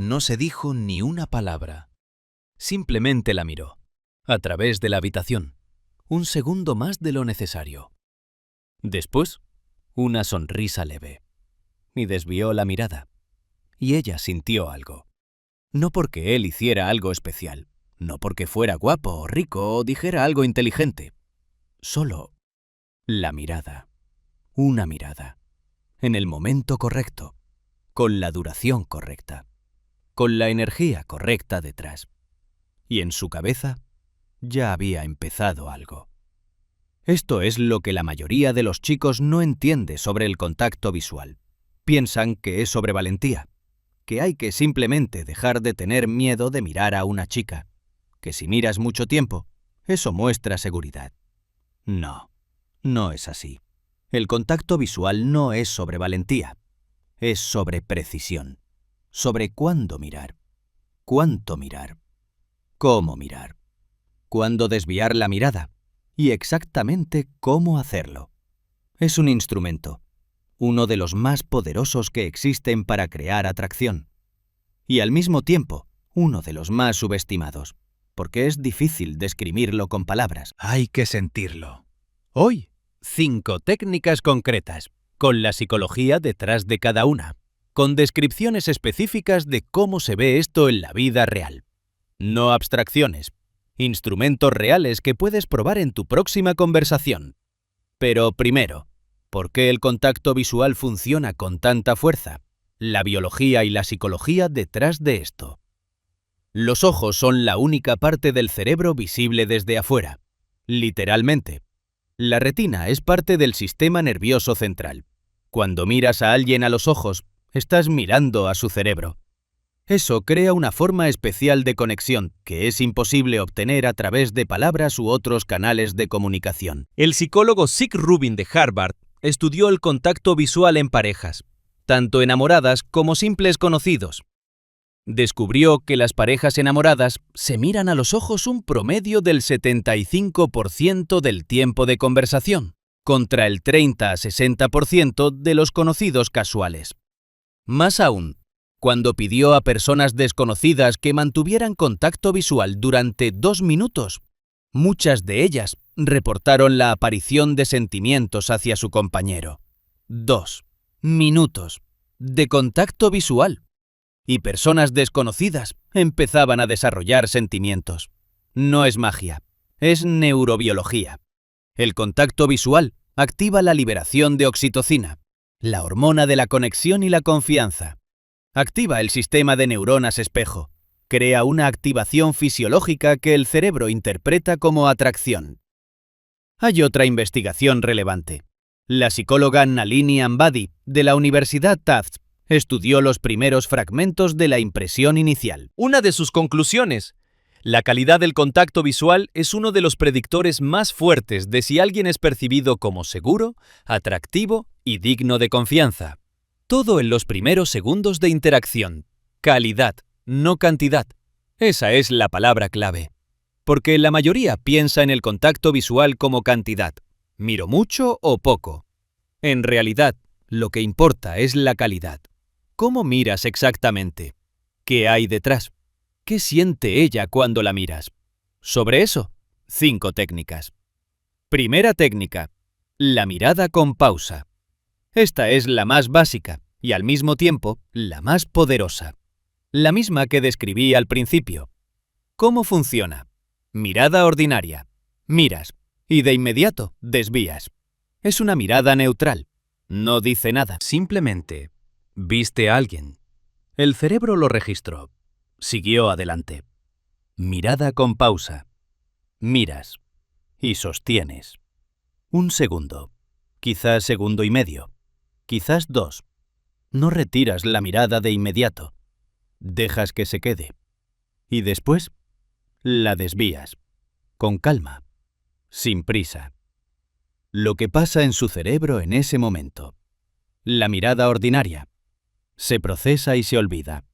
No se dijo ni una palabra. Simplemente la miró, a través de la habitación, un segundo más de lo necesario. Después, una sonrisa leve. Y desvió la mirada. Y ella sintió algo. No porque él hiciera algo especial, no porque fuera guapo o rico o dijera algo inteligente. Solo la mirada. Una mirada. En el momento correcto. Con la duración correcta. Con la energía correcta detrás. Y en su cabeza ya había empezado algo. Esto es lo que la mayoría de los chicos no entiende sobre el contacto visual. Piensan que es sobre valentía, que hay que simplemente dejar de tener miedo de mirar a una chica, que si miras mucho tiempo, eso muestra seguridad. No, no es así. El contacto visual no es sobre valentía, es sobre precisión, sobre cuándo mirar, cuánto mirar, cómo mirar, cuándo desviar la mirada y exactamente cómo hacerlo. Es un instrumento, uno de los más poderosos que existen para crear atracción, y al mismo tiempo uno de los más subestimados, porque es difícil describirlo con palabras. Hay que sentirlo. Hoy, 5 técnicas concretas, con la psicología detrás de cada una, con descripciones específicas de cómo se ve esto en la vida real. No abstracciones, instrumentos reales que puedes probar en tu próxima conversación. Pero primero, ¿por qué el contacto visual funciona con tanta fuerza? La biología y la psicología detrás de esto. Los ojos son la única parte del cerebro visible desde afuera, literalmente. La retina es parte del sistema nervioso central. Cuando miras a alguien a los ojos, estás mirando a su cerebro. Eso crea una forma especial de conexión que es imposible obtener a través de palabras u otros canales de comunicación. El psicólogo Zick Rubin de Harvard estudió el contacto visual en parejas, tanto enamoradas como simples conocidos. Descubrió que las parejas enamoradas se miran a los ojos un promedio del 75% del tiempo de conversación, contra el 30 a 60% de los conocidos casuales. Más aún, cuando pidió a personas desconocidas que mantuvieran contacto visual durante 2 minutos, muchas de ellas reportaron la aparición de sentimientos hacia su compañero. 2 minutos de contacto visual. Y personas desconocidas empezaban a desarrollar sentimientos. No es magia, es neurobiología. El contacto visual activa la liberación de oxitocina, la hormona de la conexión y la confianza. Activa el sistema de neuronas espejo. Crea una activación fisiológica que el cerebro interpreta como atracción. Hay otra investigación relevante. La psicóloga Nalini Ambady, de la Universidad Tufts, estudió los primeros fragmentos de la impresión inicial. Una de sus conclusiones: la calidad del contacto visual es uno de los predictores más fuertes de si alguien es percibido como seguro, atractivo y digno de confianza. Todo en los primeros segundos de interacción. Calidad, no cantidad. Esa es la palabra clave. Porque la mayoría piensa en el contacto visual como cantidad. ¿Miro mucho o poco? En realidad, lo que importa es la calidad. ¿Cómo miras exactamente? ¿Qué hay detrás? ¿Qué siente ella cuando la miras? Sobre eso, 5 técnicas. Primera técnica: la mirada con pausa. Esta es la más básica y al mismo tiempo la más poderosa. La misma que describí al principio. ¿Cómo funciona? Mirada ordinaria. Miras y de inmediato desvías. Es una mirada neutral. No dice nada. Simplemente viste a alguien. El cerebro lo registró. Siguió adelante. Mirada con pausa. Miras y sostienes. 1 segundo. Quizás segundo y medio. Quizás 2. No retiras la mirada de inmediato. Dejas que se quede. Y después la desvías. Con calma. Sin prisa. Lo que pasa en su cerebro en ese momento. La mirada ordinaria. Se procesa y se olvida.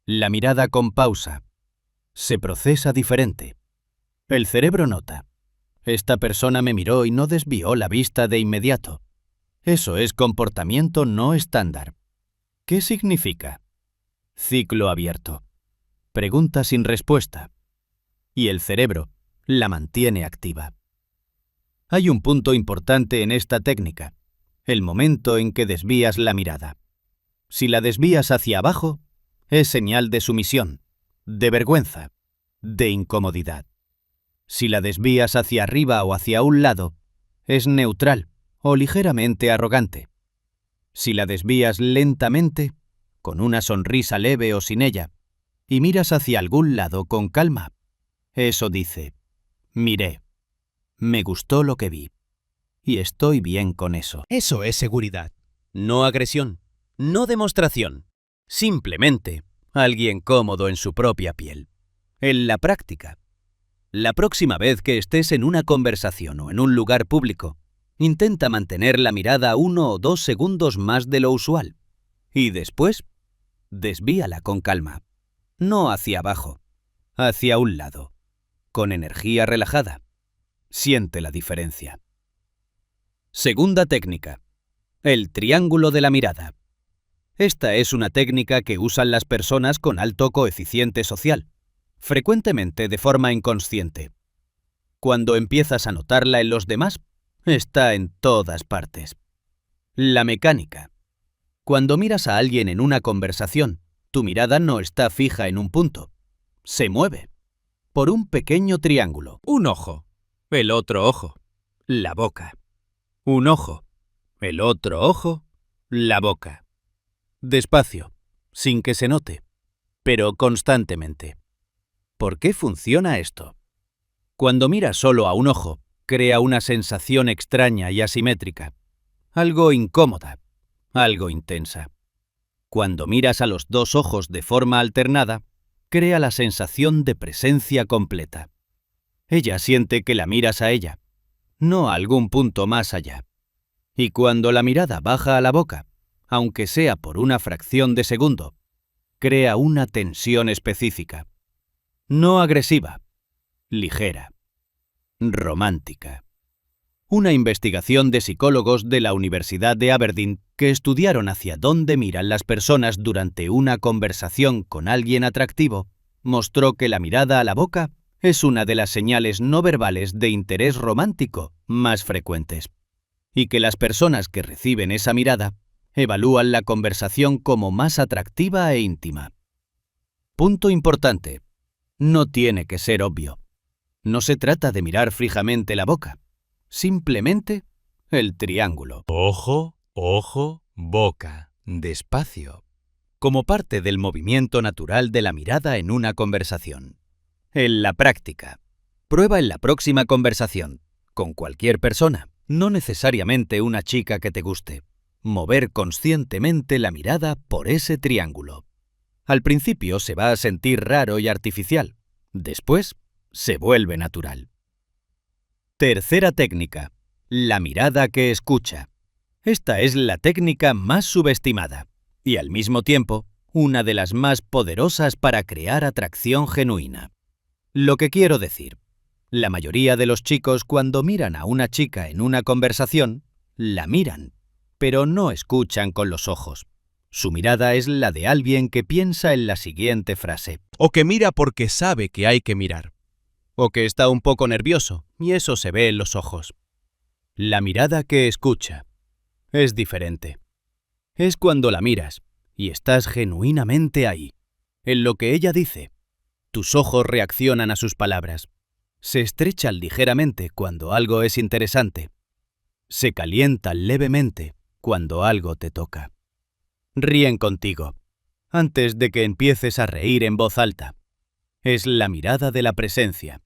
La mirada con pausa. Se procesa diferente. El cerebro nota. Esta persona me miró y no desvió la vista de inmediato. Eso es comportamiento no estándar. ¿Qué significa? Ciclo abierto. Pregunta sin respuesta. Y el cerebro la mantiene activa. Hay un punto importante en esta técnica, el momento en que desvías la mirada. Si la desvías hacia abajo, es señal de sumisión, de vergüenza, de incomodidad. Si la desvías hacia arriba o hacia un lado, es neutral o ligeramente arrogante. Si la desvías lentamente, con una sonrisa leve o sin ella, y miras hacia algún lado con calma, eso dice: miré, me gustó lo que vi, y estoy bien con eso. Eso es seguridad. No agresión, no demostración, simplemente alguien cómodo en su propia piel. En la práctica, la próxima vez que estés en una conversación o en un lugar público, intenta mantener la mirada 1 o 2 segundos más de lo usual, y después, desvíala con calma, no hacia abajo, hacia un lado, con energía relajada. Siente la diferencia. Segunda técnica. El triángulo de la mirada. Esta es una técnica que usan las personas con alto coeficiente social, frecuentemente de forma inconsciente. Cuando empiezas a notarla en los demás, está en todas partes. La mecánica. Cuando miras a alguien en una conversación, tu mirada no está fija en un punto. Se mueve por un pequeño triángulo. Un ojo, el otro ojo, La boca. Un ojo. El otro ojo. La boca. Despacio, sin que se note, pero constantemente. ¿Por qué funciona esto? Cuando miras solo a un ojo, crea una sensación extraña y asimétrica, algo incómoda, algo intensa. Cuando miras a los dos ojos de forma alternada, crea la sensación de presencia completa. Ella siente que la miras a ella, no a algún punto más allá. Y cuando la mirada baja a la boca, aunque sea por una fracción de segundo, crea una tensión específica. No agresiva, ligera, romántica. Una investigación de psicólogos de la Universidad de Aberdeen que estudiaron hacia dónde miran las personas durante una conversación con alguien atractivo mostró que la mirada a la boca es una de las señales no verbales de interés romántico más frecuentes, y que las personas que reciben esa mirada evalúan la conversación como más atractiva e íntima. Punto importante. No tiene que ser obvio. No se trata de mirar fijamente la boca. Simplemente el triángulo. ojo, ojo, boca, despacio. Como parte del movimiento natural de la mirada en una conversación. En la práctica. Prueba en la próxima conversación, con cualquier persona, no necesariamente una chica que te guste, mover conscientemente la mirada por ese triángulo. Al principio se va a sentir raro y artificial. Después, se vuelve natural. Tercera técnica. La mirada que escucha. Esta es la técnica más subestimada y, al mismo tiempo, una de las más poderosas para crear atracción genuina. Lo que quiero decir, la mayoría de los chicos cuando miran a una chica en una conversación, la miran, pero no escuchan con los ojos. Su mirada es la de alguien que piensa en la siguiente frase. O que mira porque sabe que hay que mirar. O que está un poco nervioso, y eso se ve en los ojos. La mirada que escucha es diferente. Es cuando la miras y estás genuinamente ahí, en lo que ella dice. Tus ojos reaccionan a sus palabras. Se estrechan ligeramente cuando algo es interesante. Se calientan levemente cuando algo te toca. Ríen contigo, antes de que empieces a reír en voz alta. Es la mirada de la presencia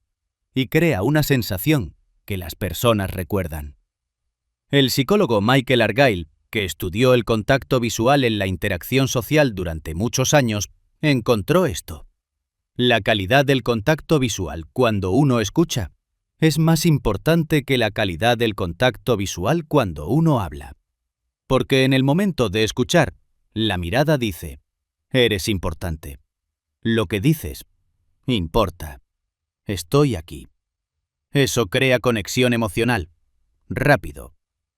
y crea una sensación que las personas recuerdan. El psicólogo Michael Argyle, que estudió el contacto visual en la interacción social durante muchos años, encontró esto. La calidad del contacto visual cuando uno escucha es más importante que la calidad del contacto visual cuando uno habla. Porque en el momento de escuchar, la mirada dice: eres importante. Lo que dices importa. Estoy aquí. Eso crea conexión emocional. Rápido.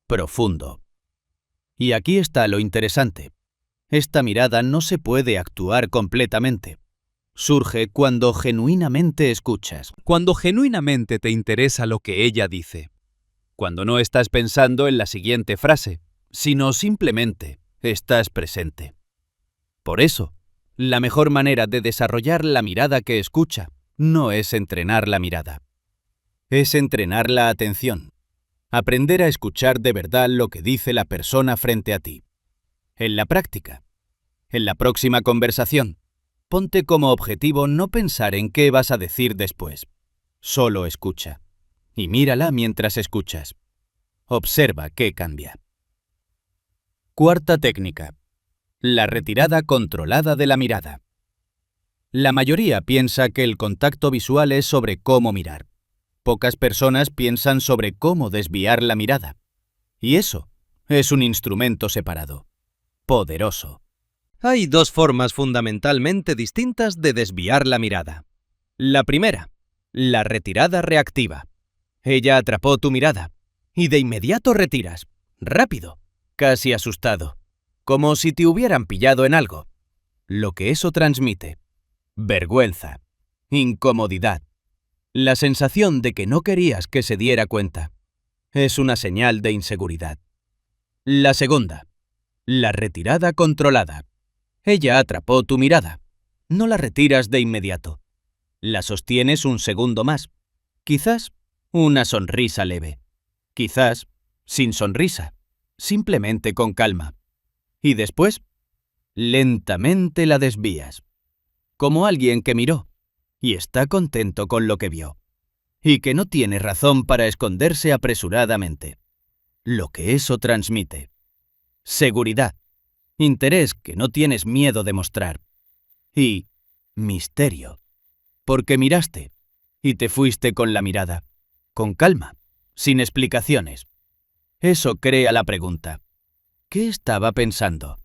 Profundo. Y aquí está lo interesante. Esta mirada no se puede actuar completamente. Surge cuando genuinamente escuchas. Cuando genuinamente te interesa lo que ella dice. Cuando no estás pensando en la siguiente frase, sino simplemente estás presente. Por eso, la mejor manera de desarrollar la mirada que escucha no es entrenar la mirada. Es entrenar la atención. Aprender a escuchar de verdad lo que dice la persona frente a ti. En la práctica, en la próxima conversación, ponte como objetivo no pensar en qué vas a decir después. Solo escucha. Y mírala mientras escuchas. Observa qué cambia. Cuarta técnica. La retirada controlada de la mirada. La mayoría piensa que el contacto visual es sobre cómo mirar. Pocas personas piensan sobre cómo desviar la mirada. Y eso es un instrumento separado. Poderoso. Hay dos formas fundamentalmente distintas de desviar la mirada. La primera, la retirada reactiva. Ella atrapó tu mirada y de inmediato retiras, rápido, casi asustado, como si te hubieran pillado en algo. Lo que eso transmite: vergüenza, incomodidad, la sensación de que no querías que se diera cuenta. Es una señal de inseguridad. La segunda, la retirada controlada. Ella atrapó tu mirada. No la retiras de inmediato. La sostienes un segundo más. Quizás una sonrisa leve. Quizás sin sonrisa. Simplemente con calma. Y después, lentamente la desvías. Como alguien que miró y está contento con lo que vio. Y que no tiene razón para esconderse apresuradamente. Lo que eso transmite: seguridad. Interés que no tienes miedo de mostrar. Y misterio. Porque miraste y te fuiste con la mirada, con calma, sin explicaciones. Eso crea la pregunta: ¿qué estaba pensando?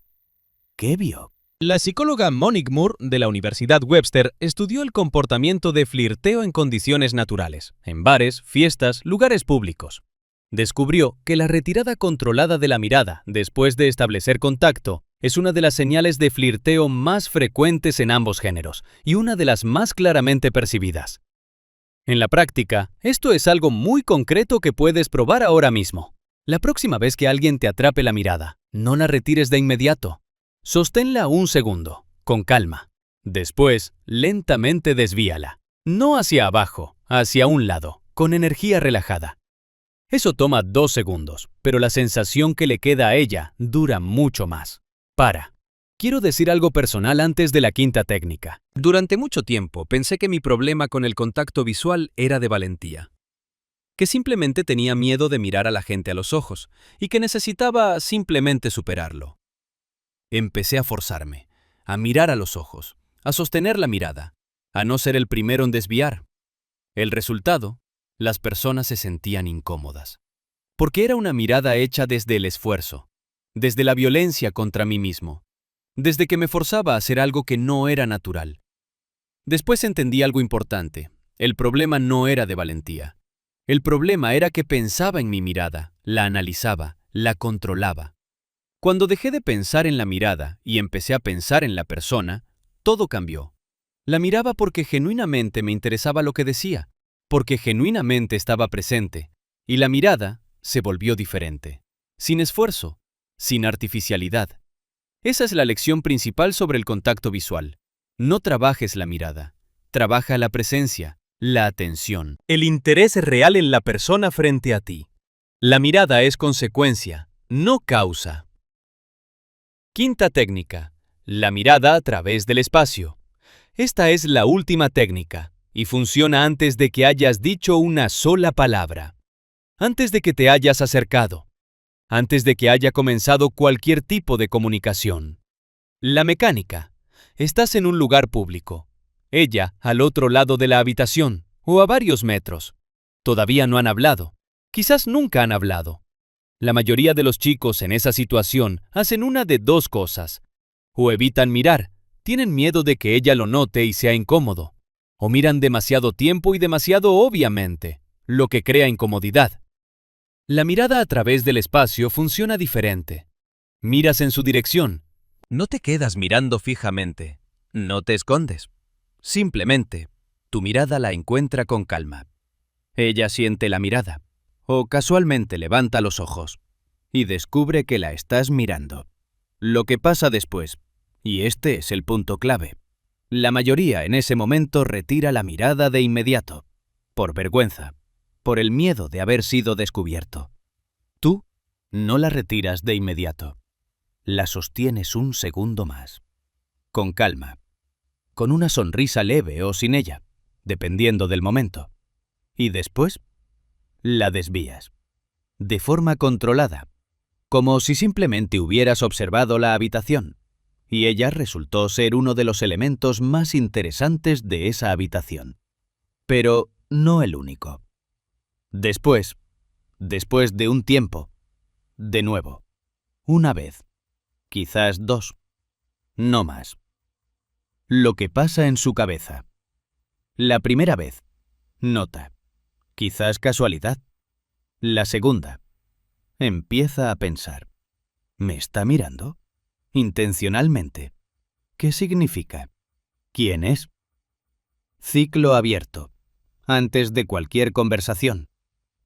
¿Qué vio? La psicóloga Monique Moore de la Universidad Webster estudió el comportamiento de flirteo en condiciones naturales, en bares, fiestas, lugares públicos. Descubrió que la retirada controlada de la mirada después de establecer contacto es una de las señales de flirteo más frecuentes en ambos géneros y una de las más claramente percibidas. En la práctica, esto es algo muy concreto que puedes probar ahora mismo. La próxima vez que alguien te atrape la mirada, no la retires de inmediato. Sosténla un segundo, con calma. Después, lentamente desvíala. No hacia abajo, hacia un lado, con energía relajada. Eso toma 2 segundos, pero la sensación que le queda a ella dura mucho más. Para. Quiero decir algo personal antes de la quinta técnica. Durante mucho tiempo pensé que mi problema con el contacto visual era de valentía. Que simplemente tenía miedo de mirar a la gente a los ojos y que necesitaba simplemente superarlo. Empecé a forzarme, a mirar a los ojos, a sostener la mirada, a no ser el primero en desviar. El resultado: las personas se sentían incómodas. Porque era una mirada hecha desde el esfuerzo, desde la violencia contra mí mismo, desde que me forzaba a hacer algo que no era natural. Después entendí algo importante: el problema no era de valentía. El problema era que pensaba en mi mirada, la analizaba, la controlaba. Cuando dejé de pensar en la mirada y empecé a pensar en la persona, todo cambió. La miraba porque genuinamente me interesaba lo que decía, porque genuinamente estaba presente, y la mirada se volvió diferente, sin esfuerzo, sin artificialidad. Esa es la lección principal sobre el contacto visual. No trabajes la mirada, trabaja la presencia, la atención. El interés real en la persona frente a ti. La mirada es consecuencia, no causa. Quinta técnica: la mirada a través del espacio. Esta es la última técnica y funciona antes de que hayas dicho una sola palabra, antes de que te hayas acercado, antes de que haya comenzado cualquier tipo de comunicación. La mecánica: estás en un lugar público, ella al otro lado de la habitación o a varios metros. Todavía no han hablado, quizás nunca han hablado. La mayoría de los chicos en esa situación hacen una de 2 cosas: o evitan mirar, tienen miedo de que ella lo note y sea incómodo, o miran demasiado tiempo y demasiado obviamente, lo que crea incomodidad. La mirada a través del espacio funciona diferente. Miras en su dirección, No te quedas mirando fijamente, no te escondes. Simplemente, tu mirada la encuentra con calma. Ella siente la mirada, o casualmente levanta los ojos, y descubre que la estás mirando. Lo que pasa después, y este es el punto clave, la mayoría en ese momento retira la mirada de inmediato, por vergüenza, por el miedo de haber sido descubierto. Tú no la retiras de inmediato. La sostienes un segundo más, con calma, con una sonrisa leve o sin ella, dependiendo del momento. Y después, la desvías, de forma controlada, como si simplemente hubieras observado la habitación, y ella resultó ser uno de los elementos más interesantes de esa habitación. Pero no el único. Después de un tiempo, de nuevo, una vez, quizás dos, no más. Lo que pasa en su cabeza. La primera vez, nota, quizás casualidad. La segunda, empieza a pensar. ¿Me está mirando? Intencionalmente. ¿Qué significa? ¿Quién es? Ciclo abierto. Antes de cualquier conversación.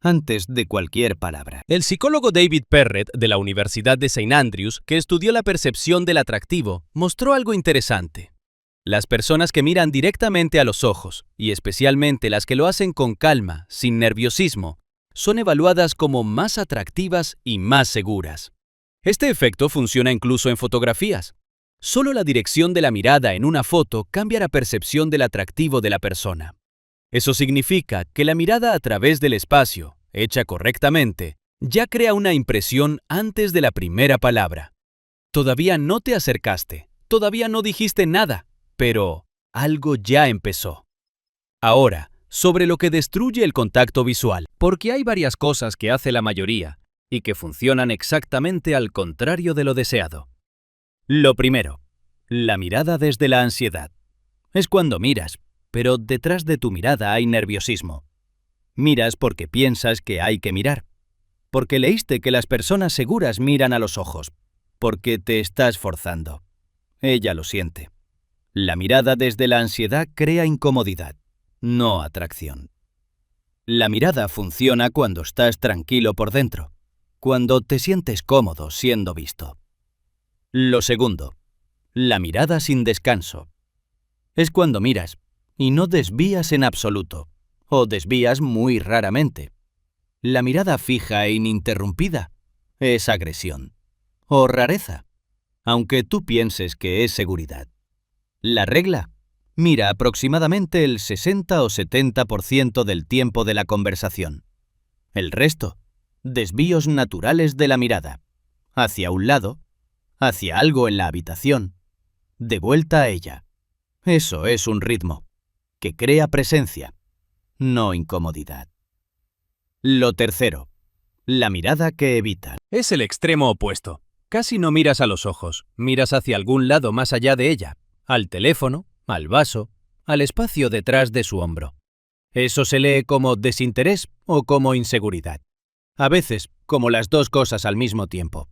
Antes de cualquier palabra. El psicólogo David Perret, de la Universidad de St. Andrews, que estudió la percepción del atractivo, mostró algo interesante. Las personas que miran directamente a los ojos, y especialmente las que lo hacen con calma, sin nerviosismo, son evaluadas como más atractivas y más seguras. Este efecto funciona incluso en fotografías. Solo la dirección de la mirada en una foto cambia la percepción del atractivo de la persona. Eso significa que la mirada a través del espacio, hecha correctamente, ya crea una impresión antes de la primera palabra. Todavía no te acercaste, todavía no dijiste nada, pero algo ya empezó. Ahora, sobre lo que destruye el contacto visual, porque hay varias cosas que hace la mayoría y que funcionan exactamente al contrario de lo deseado. Lo primero, la mirada desde la ansiedad. Es cuando miras, pero detrás de tu mirada hay nerviosismo. Miras porque piensas que hay que mirar, porque leíste que las personas seguras miran a los ojos, porque te estás forzando. Ella lo siente. La mirada desde la ansiedad crea incomodidad, no atracción. La mirada funciona cuando estás tranquilo por dentro, cuando te sientes cómodo siendo visto. Lo segundo, la mirada sin descanso. Es cuando miras y no desvías en absoluto, o desvías muy raramente. La mirada fija e ininterrumpida es agresión, o rareza, aunque tú pienses que es seguridad. La regla: mira aproximadamente el 60 o 70% del tiempo de la conversación. El resto, desvíos naturales de la mirada, hacia un lado, hacia algo en la habitación, de vuelta a ella. Eso es un ritmo, que crea presencia, no incomodidad. Lo tercero, la mirada que evita. Es el extremo opuesto. Casi no miras a los ojos, miras hacia algún lado más allá de ella, al teléfono, al vaso, al espacio detrás de su hombro. Eso se lee como desinterés o como inseguridad. A veces, como las dos cosas al mismo tiempo.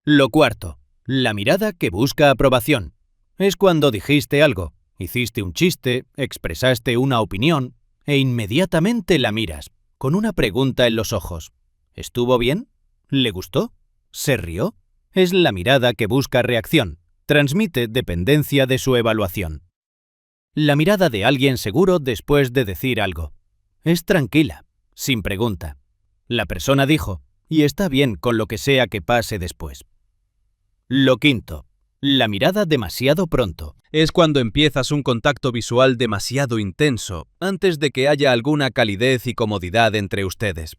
Lo cuarto, la mirada que busca aprobación. Es cuando dijiste algo, hiciste un chiste, expresaste una opinión, e inmediatamente la miras, con una pregunta en los ojos. ¿Estuvo bien? ¿Le gustó? ¿Se rió? Es la mirada que busca reacción, transmite dependencia de su evaluación. La mirada de alguien seguro después de decir algo. Es tranquila, sin pregunta. La persona dijo, y está bien con lo que sea que pase después. Lo quinto, la mirada demasiado pronto. Es cuando empiezas un contacto visual demasiado intenso, antes de que haya alguna calidez y comodidad entre ustedes.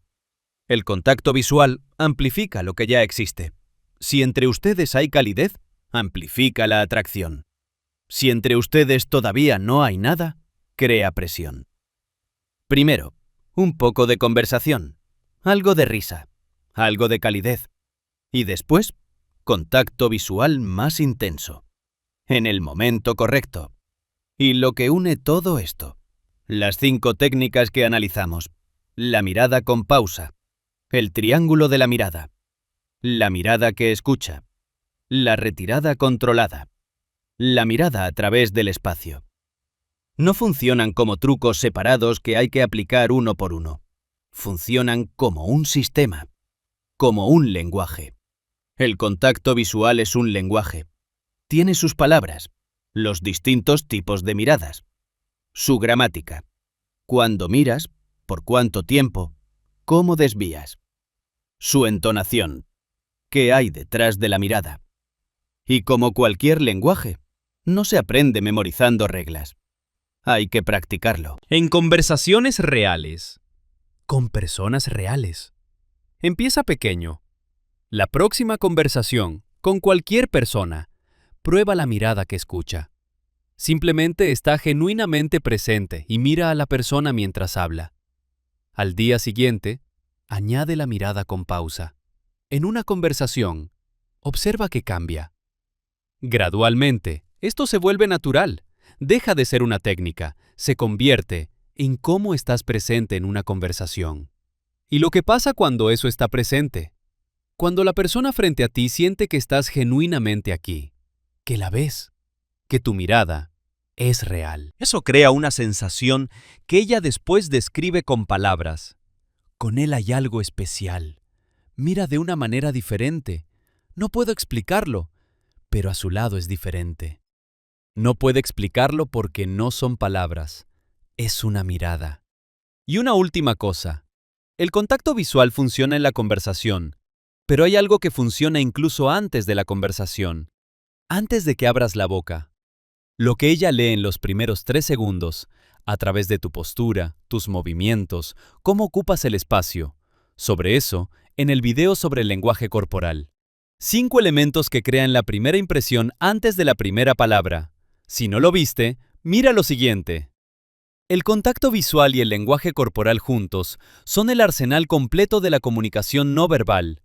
El contacto visual amplifica lo que ya existe. Si entre ustedes hay calidez, amplifica la atracción. Si entre ustedes todavía no hay nada, crea presión. Primero, un poco de conversación, algo de risa, algo de calidez. Y después, contacto visual más intenso, en el momento correcto. Y lo que une todo esto, las 5 técnicas que analizamos: la mirada con pausa, el triángulo de la mirada que escucha, La retirada controlada. La mirada a través del espacio. No funcionan como trucos separados que hay que aplicar uno por uno. Funcionan como un sistema, como un lenguaje. El contacto visual es un lenguaje. Tiene sus palabras, los distintos tipos de miradas, su gramática. Cuándo miras, por cuánto tiempo, cómo desvías. Su entonación. ¿Qué hay detrás de la mirada? Y como cualquier lenguaje, no se aprende memorizando reglas. Hay que practicarlo. En conversaciones reales, con personas reales. Empieza pequeño. La próxima conversación, con cualquier persona, prueba la mirada que escucha. Simplemente está genuinamente presente y mira a la persona mientras habla. Al día siguiente, añade la mirada con pausa. En una conversación, observa que cambia. Gradualmente, esto se vuelve natural. Deja de ser una técnica, se convierte en cómo estás presente en una conversación. ¿Y lo que pasa cuando eso está presente? Cuando la persona frente a ti siente que estás genuinamente aquí, que la ves, que tu mirada es real. Eso crea una sensación que ella después describe con palabras. Con él hay algo especial. Mira de una manera diferente. No puedo explicarlo, pero a su lado es diferente. No puede explicarlo porque no son palabras, es una mirada. Y una última cosa. El contacto visual funciona en la conversación, pero hay algo que funciona incluso antes de la conversación, antes de que abras la boca. Lo que ella lee en los primeros 3 segundos, a través de tu postura, tus movimientos, cómo ocupas el espacio. Sobre eso, en el video sobre el lenguaje corporal. 5 elementos que crean la primera impresión antes de la primera palabra. Si no lo viste, mira lo siguiente. El contacto visual y el lenguaje corporal juntos son el arsenal completo de la comunicación no verbal.